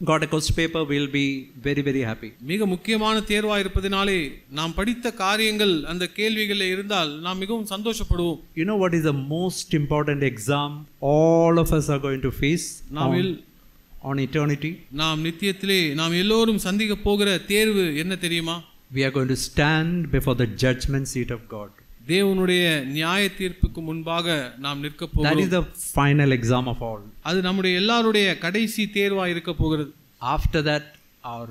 Speaker 1: got a question paper, we'll be very, very happy.
Speaker 2: மிக முக்கியமான தேர்வாக இருப்பதினாலே நாம் படித்த காரியங்கள் அந்த கேள்விகளில் இருந்தால் நாம் மிகவும் சந்தோஷப்படுவோம்.
Speaker 1: You know what is the most important exam all of us are going to face on eternity?
Speaker 2: நாம் நித்தியத்திலே நாம் எல்லோரும் சந்திக்க போகிற தேர்வு என்ன தெரியுமா?
Speaker 1: We are going to stand before the judgment seat of God.
Speaker 2: தேவனுடைய நியாய தீர்ப்புக்கு முன்பாக நாம் நிற்க போகிறோம்.
Speaker 1: That is the final exam of all.
Speaker 2: அது நம்முடைய எல்லாருடைய கடைசி தேர்வாக இருக்க போகிறது.
Speaker 1: After that our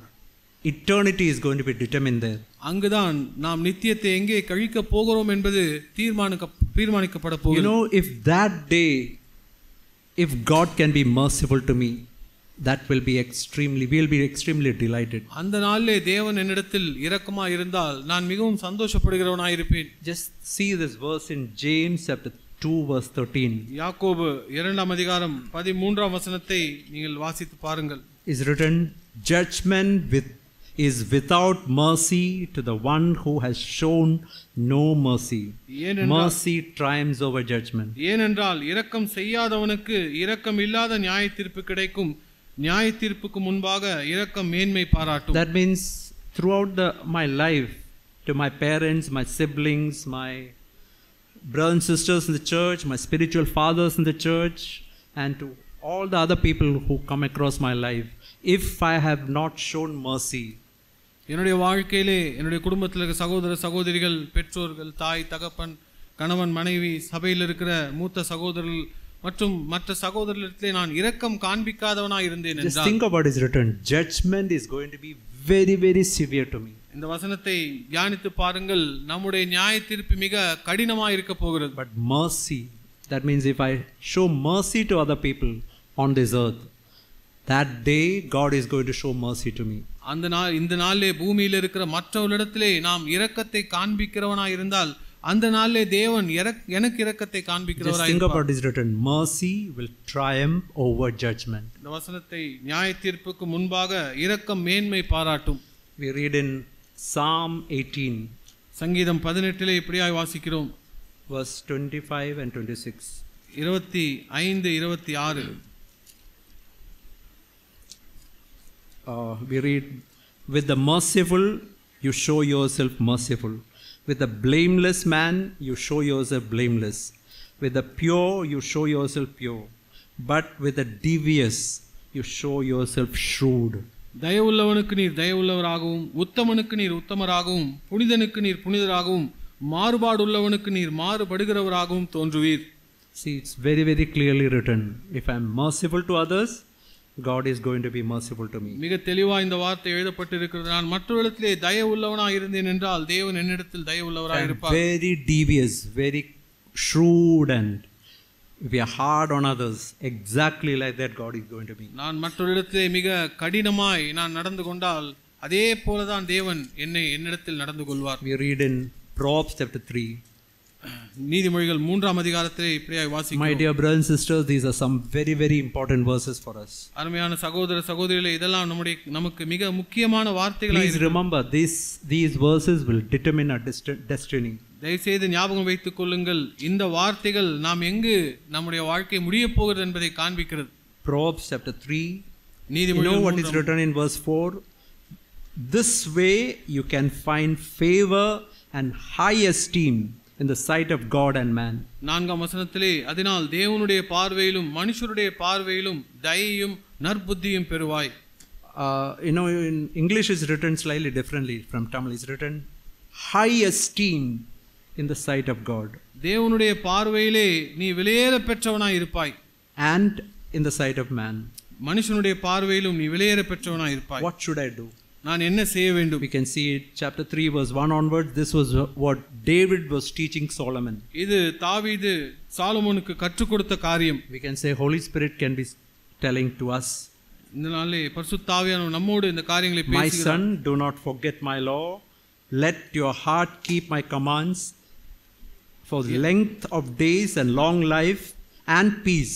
Speaker 1: eternity is going to be determined there.
Speaker 2: அங்குதான் நாம் நித்தியத்தை எங்கே கழிக்க போகிறோம் என்பது தீர்மானிக்கப்பட போகிறது.
Speaker 1: You know, if that day, if God can be merciful to me, we'll be extremely delighted.
Speaker 2: அந்த நாளிலே தேவன் என்னிடத்தில் இரக்கமாக இருந்தால் நான் மிகவும் சந்தோஷப்படுகிறவனாய் இருப்பேன்.
Speaker 1: Just see this verse in James chapter 2 verse 13.
Speaker 2: யாக்கோபு 2ஆம் அதிகாரம் 13ஆம் வசனத்தை நீங்கள் வாசித்து பாருங்கள்.
Speaker 1: Is written, judgment is without mercy to the one who has shown no mercy. Mercy triumphs over judgment.
Speaker 2: ஏனென்றால் இரக்கம் செய்யாதவனுக்கு இரக்கம் இல்லாத நியாய தீர்ப்பு கிடைக்கும். நியாய தீர்ப்புக்கு முன்பாக இரக்கம் மேன்மை பாராட்டும்.
Speaker 1: That means throughout my life, to my parents, my siblings, my brothers and sisters in the church, my spiritual fathers in the church, and to all the other people who come across my life, if I have not shown mercy,
Speaker 2: என்னுடைய வாழ்க்கையிலே என்னுடைய குடும்பத்தில் இருக்கிற சகோதர சகோதரிகள், பெற்றோர்கள், தாய் தகப்பன், கணவன் மனைவி, சபையில் இருக்கிற மூத்த சகோதரர்கள் மற்றும் மற்ற சகோதரர்களிடத்திலே நான் இரக்கம் காண்பிக்காதவனாய் இருந்தேன் என்றால்,
Speaker 1: just think about it, written, judgment is going to be very, very severe to me.
Speaker 2: இந்த வசனத்தை தியானித்து பாருங்கள். நம்முடைய நியாய தீர்ப்பு மிக கடினமாக இருக்க போகிறது.
Speaker 1: But mercy, that means if I show mercy to other people on this earth, that day God is going to show mercy to me.
Speaker 2: இந்த நாளிலே பூமியில் இருக்கிற மற்றவர்களிடத்திலே நாம் இரக்கத்தை காண்பிக்கிறவனாய் இருந்தால் அந்த நாளிலே தேவன் எனக்கு இரக்கத்தை காண்பிக்கிறவராய்
Speaker 1: இருப்பார். Just think about this written, mercy will triumph over judgment.
Speaker 2: இந்த வசனத்தை நியாய தீர்ப்புக்கு முன்பாக இரக்கம் மேன்மை பாராட்டும்.
Speaker 1: We read in Psalm 18,
Speaker 2: சங்கீதம் 18 இப்படியாய் வாசிக்கிறோம்.
Speaker 1: verse 25 and 26.
Speaker 2: 25 26.
Speaker 1: We read, with the merciful you show yourself merciful, with the blameless man you show yourself blameless, with the pure you show yourself pure, but with the devious you show yourself shrewd.
Speaker 2: தயவுள்ளவனுக்கு நீர் தயவுள்ளவராகவும், உத்தமனுக்கு நீர் உத்தமராகவும், புனிதனுக்கு நீர் புனிதராகவும், மாறுபாடுள்ளவனுக்கு நீர் மாறுபடுகிறவராகவும் தோன்றுவீர்.
Speaker 1: See, it's very, very clearly written, if I am merciful to others, God is going to be merciful to me.
Speaker 2: மிக தெளிவாக இந்த வார்த்தை எழுதப்பட்டிருக்கிறது. நான் மற்றவரிடத்திலே தயவுள்ளவனாக இருந்தேன் என்றால் தேவன் என்னிடத்தில் தயவுள்ளவராக இருப்பார்.
Speaker 1: Very devious, very shrewd, and if we are hard on others, exactly like that God is going to be.
Speaker 2: நான் மற்றவரிடத்திலே மிக கடினமாய் நான் நடந்து கொண்டால் அதே போலதான் தேவன் என்னிடத்தில் நடந்து கொள்வார்.
Speaker 1: We read in Proverbs chapter 3.
Speaker 2: நீதிமொழிகள் 3ஆம் அதிகாரத்திலே இப்படியாய் வாசிக்கிறோம்.
Speaker 1: My dear brothers and sisters, these are some very, very important verses for us.
Speaker 2: அருமையான சகோதர சகோதரிகளே, இதெல்லாம் நமக்கு மிக முக்கியமான வார்த்தைகளாய்
Speaker 1: Please remember, these verses will determine our destiny.
Speaker 2: தயவுசெய்து ஞாபகம் வைத்துக் கொள்ளுங்கள், இந்த வார்த்தைகள் நாம் எங்கு நம்முடைய வாழ்க்கை முடிய போகிறது என்பதை காண்பிக்கிறது.
Speaker 1: Proverbs chapter 3.
Speaker 2: நீதிமொழிகள்,
Speaker 1: you know what is written in verse 4? This way you can find favor and high esteem in the sight of God and man.
Speaker 2: நான்காம் வசனத்திலே அதனால் தேவனுடைய பார்வையிலும் மனுஷருடைய பார்வையிலும் தயையும் நற்புத்தியும் பெறுவாய்.
Speaker 1: In English is written slightly differently from Tamil. It's written high esteem in the sight of God.
Speaker 2: தேவனுடைய பார்வையிலே நீ விலையேற பெற்றவனாய் இருப்பாய்.
Speaker 1: And in the sight of man.
Speaker 2: மனுஷனுடைய பார்வையிலும் நீ விலையேற பெற்றவனாய் இருப்பாய்.
Speaker 1: What should I do?
Speaker 2: நான் என்ன செய்ய வேண்டும்?
Speaker 1: We can see it, chapter 3 verse 1 onwards. This was what David was teaching Solomon.
Speaker 2: இது தாவீது சாலமோனுக்கு கற்றுக் கொடுத்த காரியம்.
Speaker 1: We can say Holy Spirit can be telling to us,
Speaker 2: இந்த நாளிலே பரிசுத்த ஆவியானவர் நம்மோடு இந்த காரியங்களை பேசுகிறார்.
Speaker 1: My son, do not forget my law. Let your heart keep my commands. For length of days and long life and peace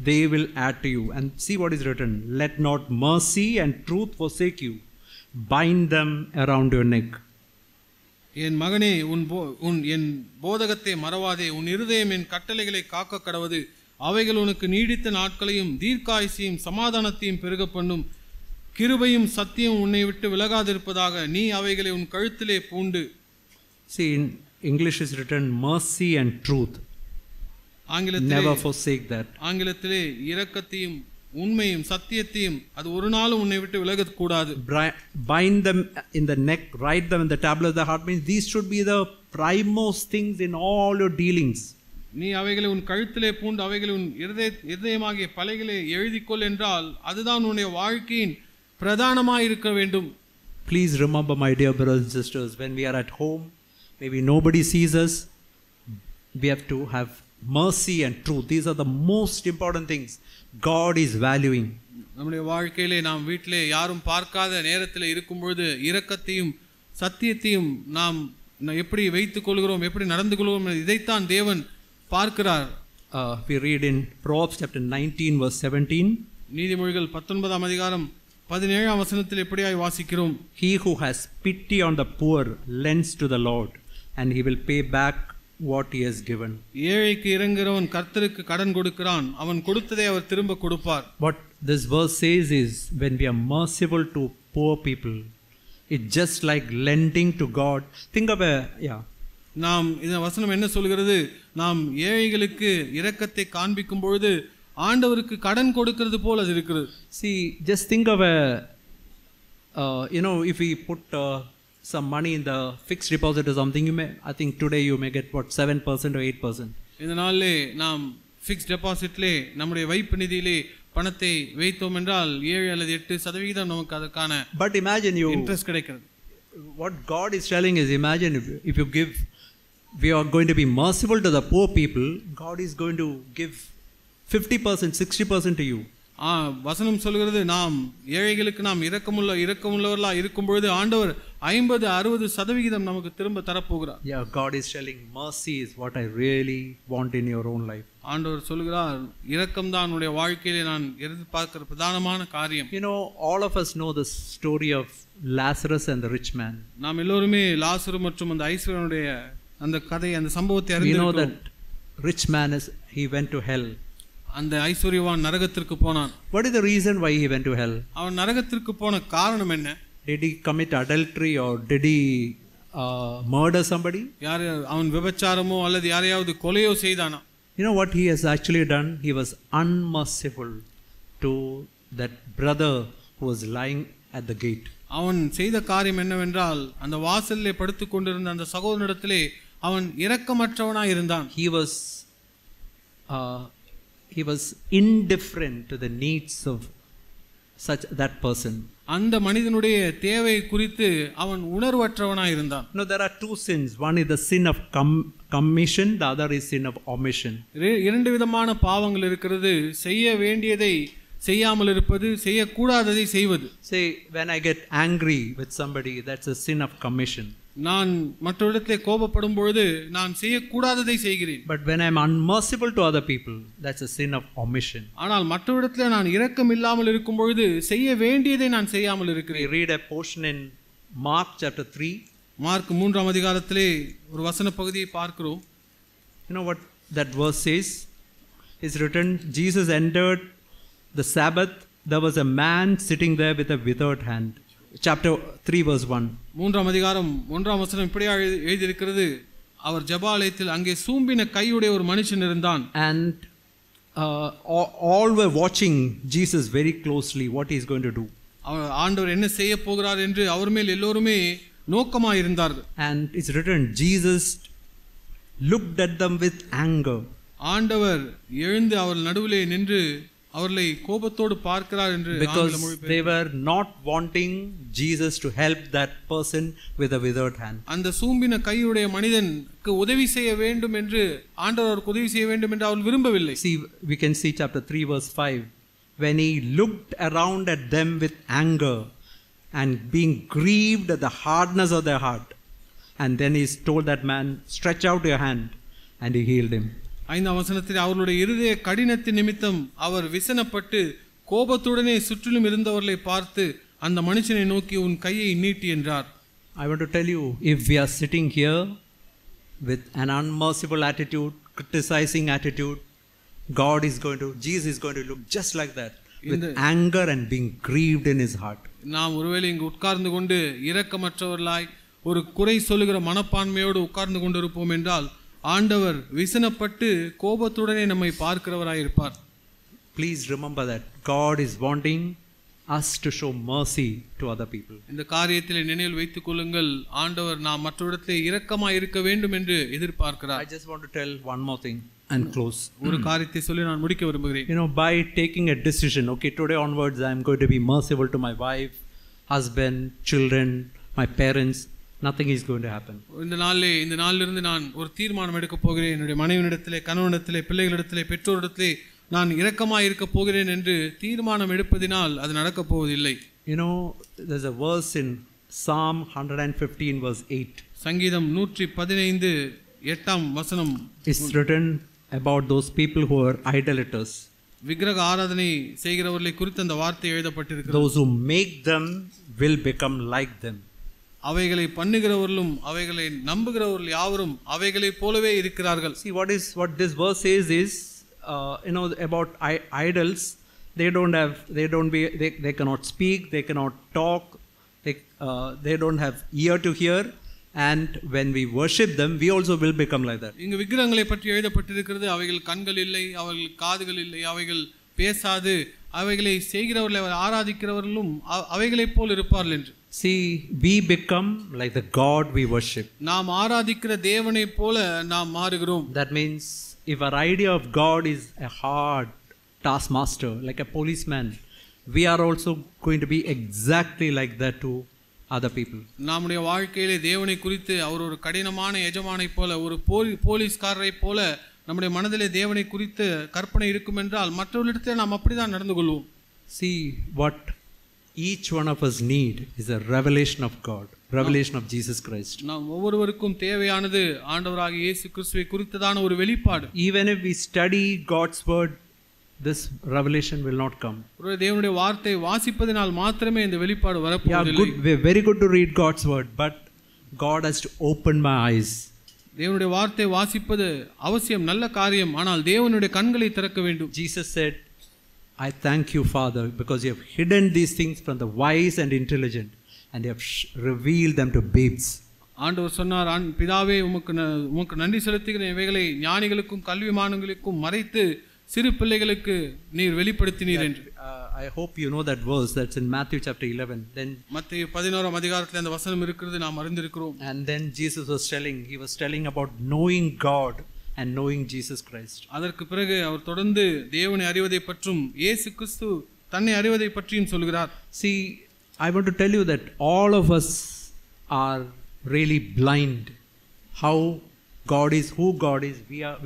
Speaker 1: they will add to you. And see what is written. Let not mercy and truth forsake you. Bind them around your neck.
Speaker 2: என் மகனே என் போதகத்தை மறவாதே, உன் இருதயம் என் கட்டளைகளை காக்க கடவது. அவைகள் உனக்கு நீடித்த நாட்களையும் தீர்க்காயுசையும் சமாதானத்தையும் பெருக பண்ணும். கிருபையும் சத்தியம் உன்னை விட்டு விலகாதிருப்பதாக நீ அவைகளை உன் கழுத்திலே பூண்டு.
Speaker 1: See, in English is written mercy and truth. Never forsake that.
Speaker 2: ஆங்கிலத்திலே இரக்கத்தையும் உண்மையும் சத்தியத்தையும் அது ஒரு நாளும் உன்னை விட்டு விலகக் கூடாது.
Speaker 1: Bind them in the neck, write them in the tablet of the heart. Means these should be the primemost things in all your dealings.
Speaker 2: நீ அவைகளை உன் கழுத்திலே பூண்டு அவைகளை உன் இருதயமாகிய பலகையிலே எழுதிக்கொள் என்றால் அதுதான் உன்னுடைய வாழ்க்கையின் பிரதானமாய் இருக்க வேண்டும்.
Speaker 1: Please remember, my dear brothers and sisters, when we are at home, maybe nobody sees us, we have to have mercy and truth. These are the most important things God is valuing.
Speaker 2: நம்முடைய வாழ்க்கையிலே நாம் வீட்டிலே யாரும் பார்க்காத நேரத்தில் இருக்கும்பொழுது இரக்கத்தையும் சத்தியத்தையும் நாம் எப்படி வைத்துக் கொள்கிறோம், எப்படி நடந்து கொள்கிறோம், இதைத்தான் தேவன் பார்க்கிறார்.
Speaker 1: We read in Proverbs chapter 19 verse 17.
Speaker 2: நீதிமொழிகள் 19ஆம் அதிகாரம் 17ஆம் வசனத்தில் எப்படியாய் வாசிக்கிறோம்.
Speaker 1: He who has pity on the poor lends to the Lord, and he will pay back what he has given.
Speaker 2: ஏழைக்கு இரங்குகிறவன் கர்த்தருக்கு கடன் கொடுக்கிறான், அவன் கொடுத்ததை அவர் திரும்ப கொடுப்பார்.
Speaker 1: What this verse says is, when we are merciful to poor people, it's just like lending to God. Think of
Speaker 2: நாம் இந்த வசனம் என்ன சொல்கிறது? நாம் ஏழைகளுக்கு இரக்கத்தை காண்பிக்கும் பொழுது ஆண்டவருக்கு கடன் கொடுக்கிறது போல அது இருக்கிறது.
Speaker 1: See, just think of if we put some money in the fixed deposit or something, I think today you may get what, 7% or 8%.
Speaker 2: இந்த நாளிலே நாம் ஃபிக்ஸ்ட் டெபாசிட்லே நம்முடைய வைப்பு நிதியிலே பணத்தை வைத்தோம் என்றால் 7 அல்லது 8% நமக்கு அதற்கான
Speaker 1: But imagine
Speaker 2: இன்ட்ரெஸ்ட் கிடைக்கிறது.
Speaker 1: What God is telling is, imagine if you give, we are going to be merciful to the poor people, God is going to give 50%, 60% to you.
Speaker 2: வசனம் சொல்கிறது, நாம் ஏழைகளுக்கு நாம் இரக்கமுள்ளவர்களா இருக்கும் பொழுது ஆண்டவர் 50-60% நமக்கு திரும்ப தரப்போகிறார்.
Speaker 1: Yeah, God is telling mercy is what I really want in your own life.
Speaker 2: ஆண்டவர் சொல்கிறார், இரக்கம் தான் உன்னுடைய வாழ்க்கையிலே நான் எதிர்பார்க்கிற பிரதானமான காரியம்.
Speaker 1: All of us know the story of Lazarus and the rich man.
Speaker 2: நாம் எல்லோருமே லாசரு மற்றும் அந்த ஐஸ்வர்யனுடைய அந்த கதை, அந்த சம்பவத்தை அறிந்திருக்கிறோம்.
Speaker 1: We know that rich man he went to hell.
Speaker 2: அந்த ஐஸ்வர்யவான் நரகத்திற்கு போனான்.
Speaker 1: What is the reason why he went to hell?
Speaker 2: அவன் நரகத்திற்கு போன காரணம் என்ன?
Speaker 1: Did he commit adultery or did he murder somebody?
Speaker 2: அவன் விபச்சாரமோ அல்லது யாரையாவது கொலையோ செய்தானா?
Speaker 1: You know what he has actually done? He was unmerciful to that brother who was lying at the gate.
Speaker 2: அவன் செய்த காரியம் என்னவென்றால், அந்த வாசலிலே படுத்துக் கொண்டிருந்த அந்த சகோதரனிடத்திலே அவன் இரக்கமற்றவனாய் இருந்தான்.
Speaker 1: He was indifferent to the needs of that person.
Speaker 2: அந்த மனிதனுடைய தேவை குறித்து அவன் உணர்வற்றவனாய் இருந்தான்.
Speaker 1: There are two sins. One is the sin of commission, the other is sin of omission.
Speaker 2: இரண்டு விதமான பாவங்கள் இருக்கிறது. செய்ய வேண்டியதை செய்யாமல் இருப்பது, செய்யக்கூடாததை செய்வது.
Speaker 1: Say, when I get angry with somebody, that's a sin of commission.
Speaker 2: நான் மற்றவரிடத்திலே கோபப்படும் பொழுது நான் செய்யக்கூடாததை செய்கிறேன்.
Speaker 1: But when I am unmerciful to other people, that's a sin of omission.
Speaker 2: ஆனால் மற்றவரிடத்திலே நான் இரக்கம் இல்லாமல் இருக்கும் பொழுது செய்ய வேண்டியதை நான் செய்யாமல் இருக்கிறேன்.
Speaker 1: We read a portion in Mark chapter 3.
Speaker 2: Mark 3ஆம் அதிகாரத்திலே ஒரு வசன பகுதியை பார்க்கிறோம்.
Speaker 1: You know what that verse says? It's written, Jesus entered the Sabbath. There was a man sitting there with a withered hand. Chapter 3 verse 1.
Speaker 2: 3ஆம் அதிகாரம் 1ஆம் வசனம் இப்படியே எழுதியிருக்கிறது. அவர் ஜெபாலயத்தில் அங்கே சூம்பின கையுடைய ஒரு மனுஷன் இருந்தான்.
Speaker 1: And all were watching Jesus very closely, what he is going to do.
Speaker 2: ஆண்டவர் என்ன செய்ய போகிறார் என்று அவர் மேல் எல்லோருமே நோக்கமாக இருந்தார்கள்.
Speaker 1: And it's written, Jesus looked at them with anger.
Speaker 2: ஆண்டவர் எழுந்து அவர் நடுவிலே நின்று அவர்களை கோபத்தோடு பார்க்கிறார் என்று
Speaker 1: because they were not wanting Jesus to help that person with a withered hand.
Speaker 2: அந்த சூம்பின கையுடைய மனிதனுக்கு உதவி செய்ய வேண்டும் என்று ஆண்டவர் உதவி செய்ய வேண்டும் என்று அவர் விரும்பவில்லை.
Speaker 1: See, we can see chapter 3 verse 5, when he looked around at them with anger and being grieved at the hardness of their heart, and then he told that man, stretch out your hand, and he healed him.
Speaker 2: 5ஆம் வசனத்தில் அவர்களுடைய இருதய கடினத்தின் நிமித்தம் அவர் விசனப்பட்டு கோபத்துடனே சுற்றிலும் இருந்தவர்களை பார்த்து அந்த மனுஷனை நோக்கி உன் கையை நீட்டி என்றார்.
Speaker 1: I want to tell you, if we are sitting here with an unmerciful attitude, criticizing attitude, Jesus is going to look just like that, with anger and being grieved in his heart.
Speaker 2: நாம் ஒருவேளை இங்கு உட்கார்ந்து கொண்டு இரக்கமற்றவர்களாய் ஒரு குறை சொல்லுகிற மனப்பான்மையோடு உட்கார்ந்து கொண்டிருப்போம் என்றால் ஆண்டவர் விசனப்பட்டு கோபத்துடனே நம்மை பார்க்கிறவராயிருப்பார்.
Speaker 1: Please remember that God is wanting us to show mercy to other people.
Speaker 2: இந்த காரியத்திலே நினைவில் வைத்துக் கொள்ளுங்கள், ஆண்டவர் நாம் மற்றவரிடத்திலே இரக்கமாய் இருக்க வேண்டும் என்று எதிர்பார்க்கிறார்.
Speaker 1: I just want to tell one more thing and close.
Speaker 2: ஒரு காரியத்தை சொல்லி நான் முடிக்க விரும்புகிறேன்.
Speaker 1: By taking a decision, okay, today onwards I am going to be merciful to my wife, husband, children, my parents, nothing is going to happen.
Speaker 2: இந்த நாளிலிருந்து நான் ஒரு தீர்மானம் எடுக்க போகிறேன். என்னுடைய மனைவியிடத்திலே, கணவனிடத்திலே, பிள்ளைகளிடத்திலே, பெற்றோரிடத்திலே நான் இரக்கமாய் இருக்க போகிறேன் என்று தீர்மானம் எடுப்பதினால் அது நடக்க போவதில்லை.
Speaker 1: There's a verse in Psalm 115 verse 8.
Speaker 2: சங்கீதம் 115 8ஆம் வசனம்.
Speaker 1: It's written about those people who are idolaters.
Speaker 2: விக்கிரக ஆராதனை செய்கிறவர்களை குறித்து அந்த வார்த்தை எழுதப்பட்டிருக்கிறது.
Speaker 1: Those who make them will become like them.
Speaker 2: அவைகளை பண்ணுகிறவர்களும் அவைகளை நம்புகிறவர்கள் யாவரும் அவைகளை போலவே இருக்கிறார்கள்.
Speaker 1: See, what this verse says is about idols. They cannot speak, they cannot talk, they don't have ear to hear, and when we worship them we also will become like that.
Speaker 2: இங்கு விக்கிரகங்களை பற்றி எழுதப்பட்டிருக்கிறது, அவைகள் கண்கள் இல்லை, அவைகள் காதுகள் இல்லை, அவைகள் பேசாது, அவைகளை செய்கிறவர்களை ஆராதிக்கிறவர்களும் அவைகளை போல் இருப்பார்கள் என்று.
Speaker 1: See, we become like the God we worship.
Speaker 2: நாம் ஆராதிக்கிற தேவனை போல நாம் மாறுகிறோம்.
Speaker 1: That means if our idea of God is a hard taskmaster, like a policeman, we are also going to be exactly like that to other people.
Speaker 2: நம்முடைய வாழ்க்கையிலே தேவனை குறித்து அவர் ஒரு கடினமான எஜமானை போல, ஒரு போலீஸ்காரரை போல நம்முடைய மனதிலே தேவனை குறித்து கற்பனை இருக்கும் என்றால் மற்றவர்களிடத்தில் நாம் அப்படிதான் நடந்து கொள்வோம்.
Speaker 1: See, what each one of us need is a revelation of God, revelation of Jesus Christ.
Speaker 2: நாம் ஒவ்வொருவருக்கும் தேவையானது ஆண்டவராகிய இயேசு கிறிஸ்துவை குறித்ததான ஒரு வெளிப்பாடு.
Speaker 1: Even if we study God's word, this revelation will not come.
Speaker 2: ஒரு தேவனுடைய வார்த்தை வாசிப்பதினால் மாத்திரமே இந்த வெளிப்பாடு வரப்போவதில்லை.
Speaker 1: Very good to read God's word, but God has to open my eyes.
Speaker 2: தேவனுடைய வார்த்தை வாசிப்பது அவசியம், நல்ல காரியம், ஆனால் தேவனுடைய கண்களை திறக்க வேண்டும்.
Speaker 1: Jesus said, I thank you, Father, because you have hidden these things from the wise and intelligent and you have revealed them to babes.
Speaker 2: ஆண்டவர் சொன்னார், பிதாவே உமக்கு நன்றி செலுத்துகிறேன், இவைகளை ஞானிகளுக்கும் கல்விமான்களுக்கும் மறைத்து சிறு பிள்ளைகளுக்கு நீர் வெளிப்படுத்தினீர் என்று.
Speaker 1: I hope you know that verse, that's in Matthew chapter 11. Then
Speaker 2: மத்தேயு 11ஆம் அதிகாரத்தில் அந்த வசனம் இருக்கிறது, நாம் அறிந்திருக்கிறோம்.
Speaker 1: And then Jesus was telling about knowing God and knowing Jesus Christ.
Speaker 2: அதற்கு பிறகு அவர் தொடர்ந்து தேவனை அறிவதை பற்றும் இயேசு கிறிஸ்து தன்னை அறிவதை பற்றியும் சொல்கிறார்.
Speaker 1: See, I want to tell you that all of us are really blind. How God is, who God is,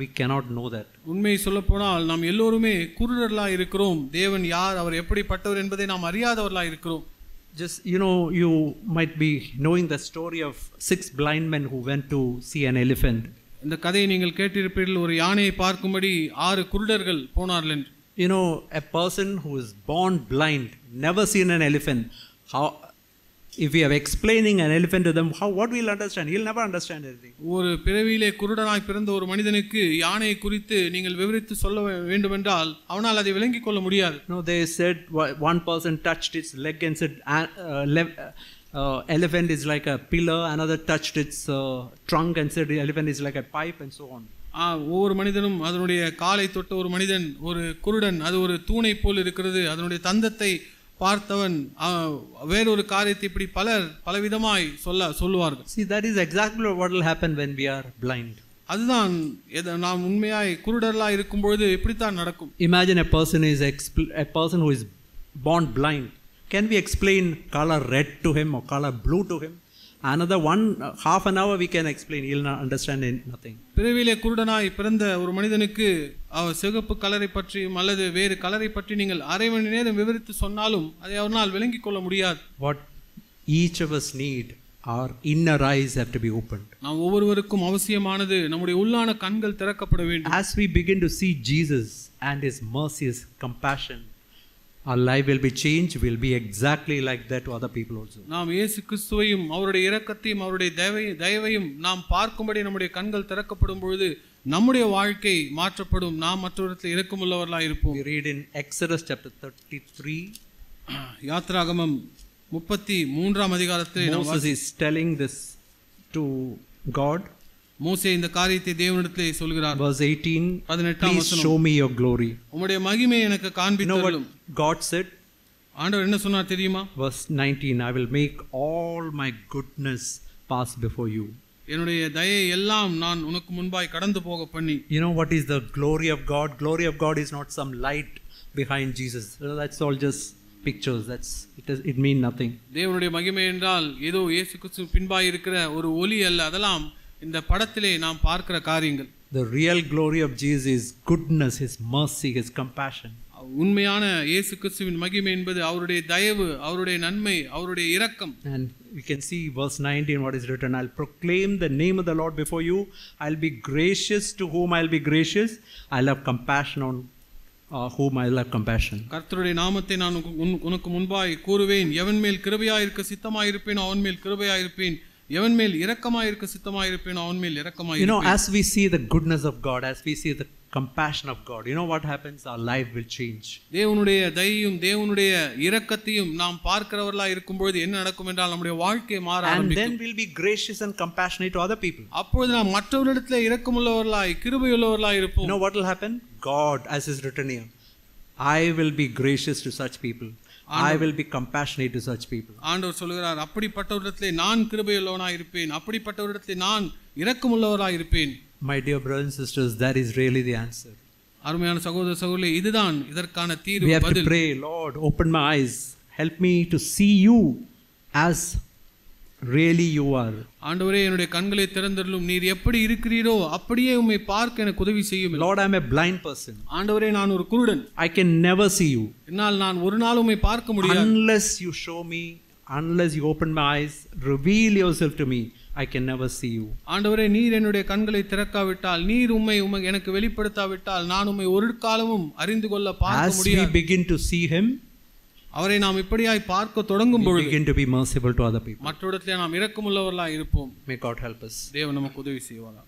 Speaker 1: we cannot know that.
Speaker 2: உண்மை சொல்லப்போனால் நாம் எல்லோருமே குருடர்களாய் இருக்கிறோம். தேவன் யார், அவர் எப்படிப்பட்டவர் என்பதை நாம் அறியாதவர்களாய் இருக்கிறோம்.
Speaker 1: Just you might be knowing the story of 6 blind men who went to see an elephant.
Speaker 2: இந்த கதையை நீங்கள் கேட்டிருப்பீர்கள், ஒரு யானையை பார்க்கும்படி 6 குருடர்கள் போனார்கள் என்று.
Speaker 1: A person who is born blind, never seen an elephant, how if we are explaining an elephant to them, what will understand? He'll never understand anything.
Speaker 2: ஒரு பிறவியிலே குருடனாய் பிறந்த ஒரு மனிதனுக்கு யானையை குறித்து நீங்கள் விவரித்து சொல்ல வேண்டுமென்றால் அவனால் அதை விளங்கிக் கொள்ள முடியாது.
Speaker 1: They said one person touched its leg and said, elephant is like a pillar, another touched its trunk and said the elephant is like a pipe, and so on.
Speaker 2: ஒவ்வொரு மனிதனும் அதனுடைய காலை தொட்ட ஒரு மனிதன், ஒரு குருடன் அது ஒரு தூணை போல் இருக்கிறது, அதனுடைய தந்தத்தை பார்த்தவன் வேறொரு காரியத்தை இப்படி பலவிதமாய் சொல்லுவார்கள்.
Speaker 1: See, that is exactly what will happen when we are blind.
Speaker 2: அதுதான் நாம் உண்மையாய் குருடர்களாய் இருக்கும்போது இப்படித்தான் நடக்கும்.
Speaker 1: Imagine a person who is born blind. Can we explain color red to him or color blue to him? Another half an hour we can explain, he'll not understand nothing.
Speaker 2: பிறவிலே குருடனாய் பிறந்த ஒரு மனிதனுக்கு சிவப்பு கலரை பற்றியும் அல்லது வேறு கலரை பற்றி நீங்கள் அரை மணி நேரம் விவரித்து சொன்னாலும் அதை அவனால் விளங்கிக் கொள்ள முடியாது.
Speaker 1: What each of us need, our inner eyes have to be opened.
Speaker 2: நாம் ஒவ்வொருவருக்கும் அவசியமானது நம்முடைய உள்ளான கண்கள் திறக்கப்பட வேண்டும்.
Speaker 1: As we begin to see Jesus and his mercy, his compassion, our life will be changed. Will be exactly like that to other people also.
Speaker 2: நாம் இயேசு கிறிஸ்துவையும் அவருடைய இரக்கத்தையும் அவருடைய தயவையும் நாம் பார்க்கும்படி நம்முடைய கண்கள் திறக்கப்படும் பொழுது நம்முடைய வாழ்க்கை மாற்றப்படும். நாம் மற்றவர்களுக்கு இரக்கமுள்ளவர்களாய் இருப்போம்.
Speaker 1: We read in Exodus chapter 33.
Speaker 2: யாத்ராகமம் 33ஆம் அதிகாரத்தில்
Speaker 1: Moses is telling this to God.
Speaker 2: மோசே இந்த காரியத்தை தேவனிடத்திலே சொல்கிறார்.
Speaker 1: Verse 18,
Speaker 2: 18ஆம்
Speaker 1: please show me your glory.
Speaker 2: உம்முடைய மகிமையை எனக்கு காண்பித்தருளும்.
Speaker 1: God said,
Speaker 2: ஆண்டவர் என்ன சொன்னார் தெரியுமா?
Speaker 1: Verse 19, I will make all my goodness pass before you.
Speaker 2: என்னுடைய தயை எல்லாம் நான் உனக்கு முன்பாய் கடந்து போக பண்ணி.
Speaker 1: You know what is the glory of God? Glory of God is not some light behind Jesus. That's all just pictures. It mean nothing.
Speaker 2: தேவனுடைய மகிமை என்றால் ஏதோ இயேசு கிறிஸ்து பின்பாய் இருக்கிற ஒரு ஒளி அல்ல. அதெல்லாம் இந்த படத்திலே நாம் பார்க்கிற காரியங்கள்.
Speaker 1: The real glory of Jesus is goodness, his mercy, his compassion.
Speaker 2: உண்மையான இயேசு கிறிஸ்துவின் மகிமை என்பது அவருடைய தயவு, அவருடைய நன்மை, அவருடைய இரக்கம்.
Speaker 1: And we can see verse 19 what is written, I'll proclaim the name of the Lord before you. I'll be gracious to whom I'll be gracious. I'll have compassion on whom I'll have compassion.
Speaker 2: கர்த்தருடைய நாமத்தை நான் உனக்கு முன்பாய் கூறுவேன். எவன் மேல் கிருபையாய் இருக்க சித்தமாய் இருப்பேன் அவன் மேல் கிருபையாய் இருப்பேன். எவன் மேல் இரக்கமாய் இருக்க சித்தமாய் இருப்பேன் அவன் மேல் இரக்கமாய் இருப்பேன்.
Speaker 1: You know, as we see the goodness of God, as we see the compassion of God, you know what happens? Our life will change.
Speaker 2: தேவனுடைய தயையும் தேவனுடைய இரக்கத்தையும் நாம் பார்க்கிறவர்களாய் இருக்கும்போது என்ன நடக்கும் என்றால் நம்முடைய வாழ்க்கை மாற ஆரம்பிக்கும்.
Speaker 1: And then we'll be gracious and compassionate to other people.
Speaker 2: அப்பொழுது நாம் மற்றவர்களிடத்தில் இரக்கமுள்ளவர்களாய் கிருபையுள்ளவர்களாய் இருப்போம்.
Speaker 1: You know what will happen? God, as is written here, I will be gracious to such people. I will be compassionate to such people.
Speaker 2: ஆண்டவர் சொல்கிறார், அப்படிப்பட்டவரிடத்திலே நான் கிருபையுள்ளவனாய் இருப்பேன், அப்படிப்பட்டவரிடத்திலே நான் இரக்கமுள்ளவராய் இருப்பேன்.
Speaker 1: My dear brothers and sisters, that is really the answer.
Speaker 2: அருமையான சகோதர சகோதரிகளே, இதுதான் இதற்கான தீர்வு.
Speaker 1: We have to pray, Lord, open my eyes, help me to see you as really you are.
Speaker 2: ஆண்டவரே, என்னுடைய கண்களை திறந்தருளும். நீர் எப்படி இருக்கிறீரோ அப்படியே உம்மை பார்க்க எனக்கு உதவி செய்யும்.
Speaker 1: Lord, I am a blind person.
Speaker 2: ஆண்டவரே, நான் ஒரு குருடன்.
Speaker 1: I can never see you.
Speaker 2: என்னால் நான் ஒரு நாள் உம்மை பார்க்க முடியாது.
Speaker 1: Unless you show me, unless you open my eyes, reveal yourself to me, I can never see you.
Speaker 2: ஆண்டவரே, நீர் என்னுடைய கண்களை திறக்காவிட்டால், நீர் உம்மை எனக்கு வெளிப்படுத்தாவிட்டால் நான் உம்மை ஒரு காலமும் அறிந்து கொள்ள பார்க்க முடியாது.
Speaker 1: As we begin to see him,
Speaker 2: அவரை நாம் இப்படியாய் பார்க்க தொடங்கும் பொழுது
Speaker 1: begin to be merciful to other people.
Speaker 2: மற்றவரிடத்திலே நாம் இரக்கமுள்ளவர்களாய் இருப்போம்.
Speaker 1: May God help us.
Speaker 2: தேவன் நமக்கு உதவி செய்வாராக.